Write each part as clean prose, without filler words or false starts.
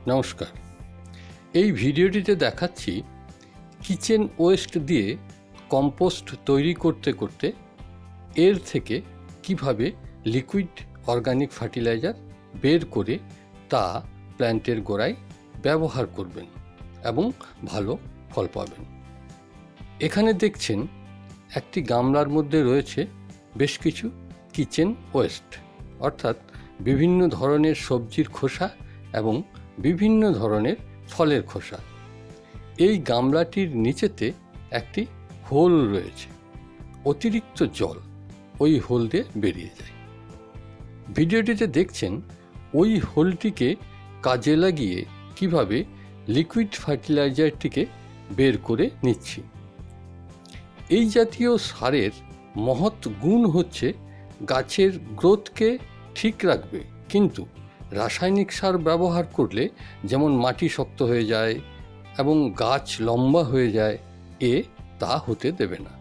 নমস্কার। এই ভিডিওটিতে দেখাচ্ছি কিচেন ওয়েস্ট দিয়ে কম্পোস্ট তৈরি করতে করতে এর থেকে কিভাবে লিকুইড অর্গানিক ফার্টিলাইজার বের করে তা প্ল্যান্টের গোড়ায় ব্যবহার করবেন এবং ভালো ফল পাবেন। এখানে দেখছেন একটি গামলার মধ্যে রয়েছে বেশ কিছু কিচেন ওয়েস্ট, অর্থাৎ বিভিন্ন ধরনের সবজির খোসা এবং বিভিন্ন ধরনের ফলের খোসা। এই গামলাটির নিচেতে একটি হোল রয়েছে, অতিরিক্ত জল ওই হোল দিয়ে বেরিয়ে যায়। ভিডিওটিতে দেখছেন ওই হোলটিকে কাজে লাগিয়ে কিভাবে লিকুইড ফার্টিলাইজারটিকে বের করে নিচ্ছি। এই জাতীয় সারের মহৎ গুণ হচ্ছে গাছের গ্রোথকে ঠিক রাখবে, কিন্তু রাসায়নিক সার ব্যবহার করলে যেমন মাটি শক্ত হয়ে যায় এবং গাছ লম্বা হয়ে যায়, তা হতে দেবে না।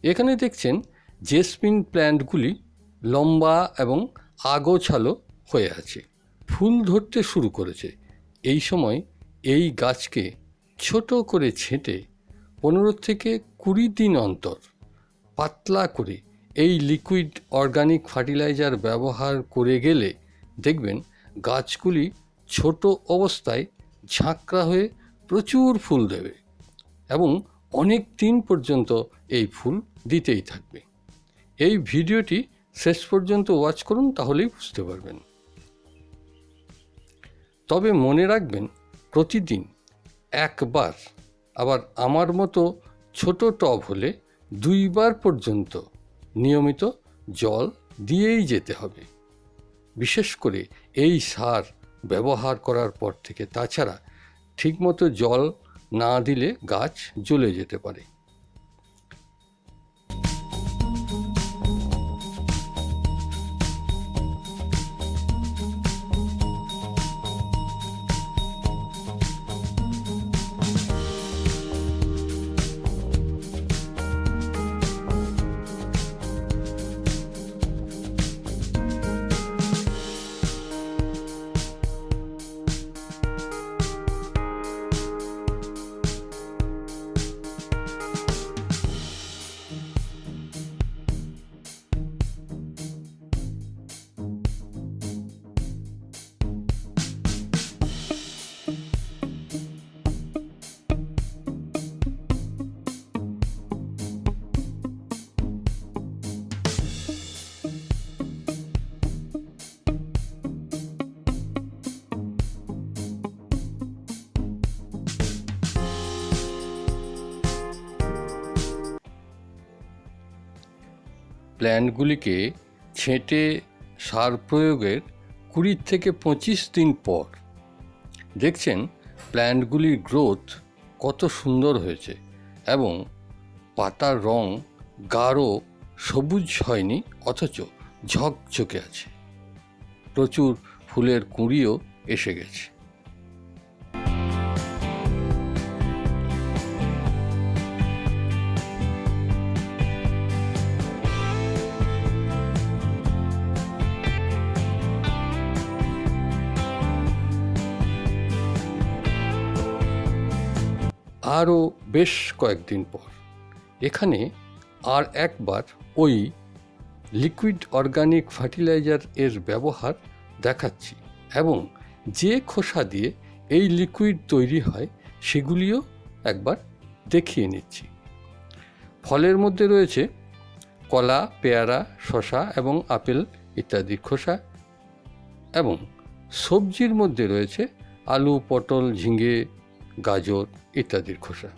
এখানে দেখছেন জেসমিন প্ল্যান্টগুলি লম্বা এবং আগোছালো হয়ে আছে, ফুল ধরতে শুরু করেছে। এই সময় এই গাছকে ছোট করে ছেঁটে 15 থেকে 20 দিন অন্তর পাতলা করে এই লিকুইড অর্গানিক ফার্টিলাইজার ব্যবহার করে গেলে দেখবেন গাছগুলি ছোট অবস্থায় ঝাঁকড়া হয়ে প্রচুর ফুল দেবে এবং অনেক দিন পর্যন্ত এই ফুল দিতেই থাকবে। এই ভিডিওটি শেষ পর্যন্ত ওয়াচ করুন, তাহলেই বুঝতে পারবেন। তবে মনে রাখবেন, প্রতিদিন একবার, আবার আমার মতো ছোট টব হলে 2 বার পর্যন্ত নিয়মিত জল দিয়েই যেতে হবে। বিশেষ করে এই সার ব্যবহার করার পর থেকে। তাছাড়া ঠিকমতো জল না দিলে গাছ জ্বলে যেতে পারে। প্ল্যান্টগুলিকে ছেঁটে সার প্রয়োগের 20 থেকে 25 দিন পর দেখছেন প্ল্যান্টগুলির গ্রোথ কত সুন্দর হয়েছে এবং পাতার রং গাঢ় সবুজ হয়নি, অথচ ঝকঝকে আছে। প্রচুর ফুলের কুঁড়িও এসে গেছে। আরও বেশ কয়েকদিন পর এখানে আর একবার ওই লিকুইড অর্গানিক ফার্টিলাইজার এর ব্যবহার দেখাচ্ছি এবং যে খোসা দিয়ে এই লিকুইড তৈরি হয় সেগুলিও একবার দেখিয়ে নিচ্ছি। ফলের মধ্যে রয়েছে কলা, পেয়ারা, শসা এবং আপেল ইত্যাদি খোসা, এবং সবজির মধ্যে রয়েছে আলু, পটল, ঝিঙে, গাজর ইত্যাদির খোসা।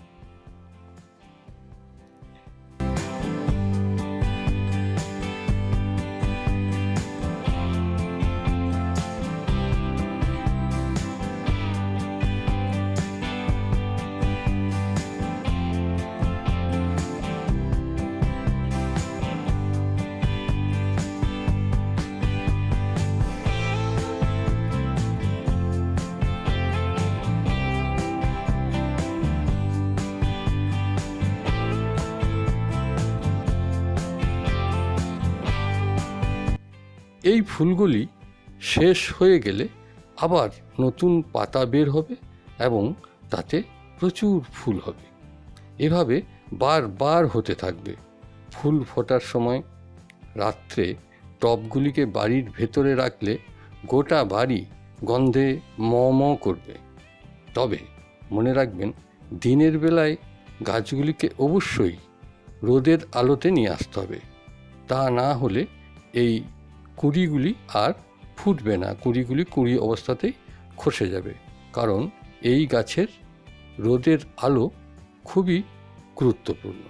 এই ফুলগুলি শেষ হয়ে গেলে আবার নতুন পাতা বের হবে এবং তাতে প্রচুর ফুল হবে। এভাবে বারবার হতে থাকবে। ফুল ফোটার সময় রাত্রে টবগুলিকে বাড়ির ভেতরে রাখলে গোটা বাড়ি গন্ধে ম ম করবে। তবে মনে রাখবেন, দিনের বেলায় গাছগুলিকে অবশ্যই রোদের আলোতে নিয়ে আসতে হবে। তা না হলে এই কুঁড়িগুলি আর ফুটবে না, কুঁড়িগুলি কুঁড়ি অবস্থাতেই খসে যাবে। কারণ এই গাছের রোদের আলো খুবই গুরুত্বপূর্ণ।